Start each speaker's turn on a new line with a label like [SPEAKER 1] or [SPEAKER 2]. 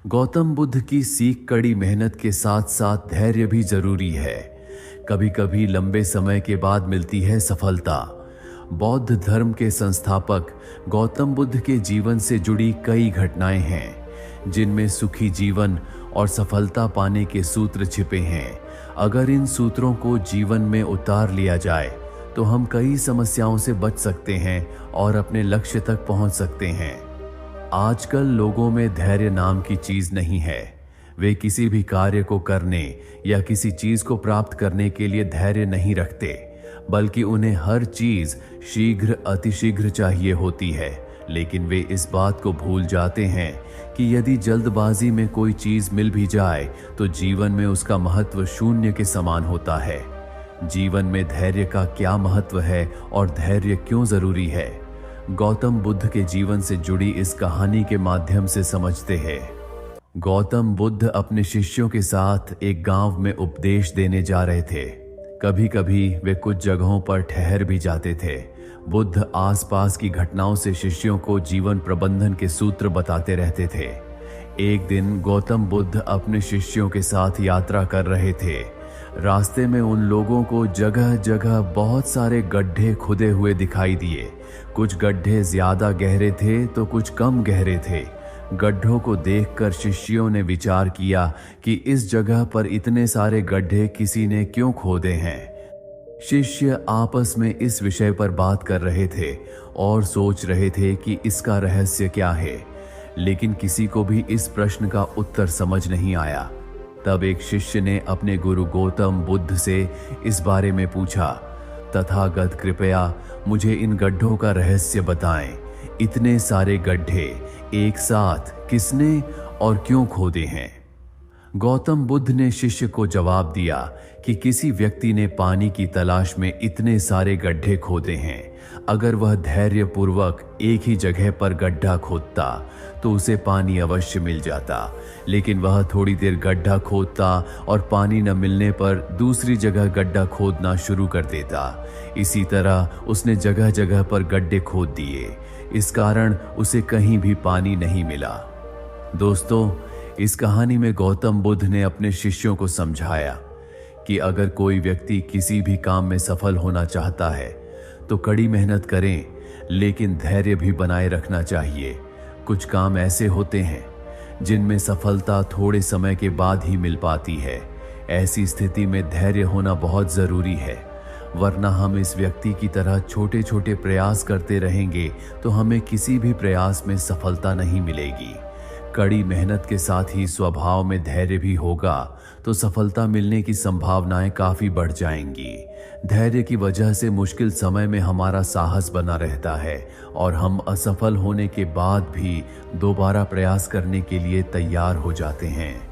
[SPEAKER 1] गौतम बुद्ध की सीख कड़ी मेहनत के साथ साथ धैर्य भी जरूरी है। कभी कभी लंबे समय के बाद मिलती है सफलता। बौद्ध धर्म के संस्थापक गौतम बुद्ध के जीवन से जुड़ी कई घटनाएं हैं जिनमें सुखी जीवन और सफलता पाने के सूत्र छिपे हैं। अगर इन सूत्रों को जीवन में उतार लिया जाए तो हम कई समस्याओं से बच सकते हैं और अपने लक्ष्य तक पहुंच सकते हैं। आजकल लोगों में धैर्य नाम की चीज नहीं है। वे किसी भी कार्य को करने या किसी चीज को प्राप्त करने के लिए धैर्य नहीं रखते, बल्कि उन्हें हर चीज शीघ्र अतिशीघ्र चाहिए होती है। लेकिन वे इस बात को भूल जाते हैं कि यदि जल्दबाजी में कोई चीज मिल भी जाए तो जीवन में उसका महत्व शून्य के समान होता है। जीवन में धैर्य का क्या महत्व है और धैर्य क्यों जरूरी है, गौतम बुद्ध के जीवन से जुड़ी इस कहानी के माध्यम से समझते हैं। गौतम बुद्ध अपने शिष्यों के साथ एक गांव में उपदेश देने जा रहे थे। कभी कभी वे कुछ जगहों पर ठहर भी जाते थे। बुद्ध आसपास की घटनाओं से शिष्यों को जीवन प्रबंधन के सूत्र बताते रहते थे। एक दिन गौतम बुद्ध अपने शिष्यों के साथ यात्रा कर रहे थे। रास्ते में उन लोगों को जगह जगह बहुत सारे गड्ढे खुदे हुए दिखाई दिए। कुछ गड्ढे ज्यादा गहरे थे तो कुछ कम गहरे थे। गड्ढों को देखकर शिष्यों ने विचार किया कि इस जगह पर इतने सारे गड्ढे किसी ने क्यों खोदे हैं। शिष्य आपस में इस विषय पर बात कर रहे थे और सोच रहे थे कि इसका रहस्य क्या है, लेकिन किसी को भी इस प्रश्न का उत्तर समझ नहीं आया। तब एक शिष्य ने अपने गुरु गौतम बुद्ध से इस बारे में पूछा, तथागत कृपया मुझे इन गड्ढों का रहस्य बताएं। इतने सारे गड्ढे एक साथ किसने और क्यों खोदे हैं? गौतम बुद्ध ने शिष्य को जवाब दिया कि किसी व्यक्ति ने पानी की तलाश में इतने सारे गड्ढे खोदे हैं। अगर वह धैर्य पूर्वक एक ही जगह पर गड्ढा खोदता तो उसे पानी अवश्य मिल जाता, लेकिन वह थोड़ी देर गड्ढा खोदता और पानी न मिलने पर दूसरी जगह गड्ढा खोदना शुरू कर देता। इसी तरह उसने जगह जगह पर गड्ढे खोद दिए। इस कारण उसे कहीं भी पानी नहीं मिला। दोस्तों, इस कहानी में गौतम बुद्ध ने अपने शिष्यों को समझाया कि अगर कोई व्यक्ति किसी भी काम में सफल होना चाहता है तो कड़ी मेहनत करें, लेकिन धैर्य भी बनाए रखना चाहिए। कुछ काम ऐसे होते हैं जिनमें सफलता थोड़े समय के बाद ही मिल पाती है। ऐसी स्थिति में धैर्य होना बहुत जरूरी है, वरना हम इस व्यक्ति की तरह छोटे छोटे प्रयास करते रहेंगे तो हमें किसी भी प्रयास में सफलता नहीं मिलेगी। कड़ी मेहनत के साथ ही स्वभाव में धैर्य भी होगा तो सफलता मिलने की संभावनाएं काफी बढ़ जाएंगी। धैर्य की वजह से मुश्किल समय में हमारा साहस बना रहता है और हम असफल होने के बाद भी दोबारा प्रयास करने के लिए तैयार हो जाते हैं।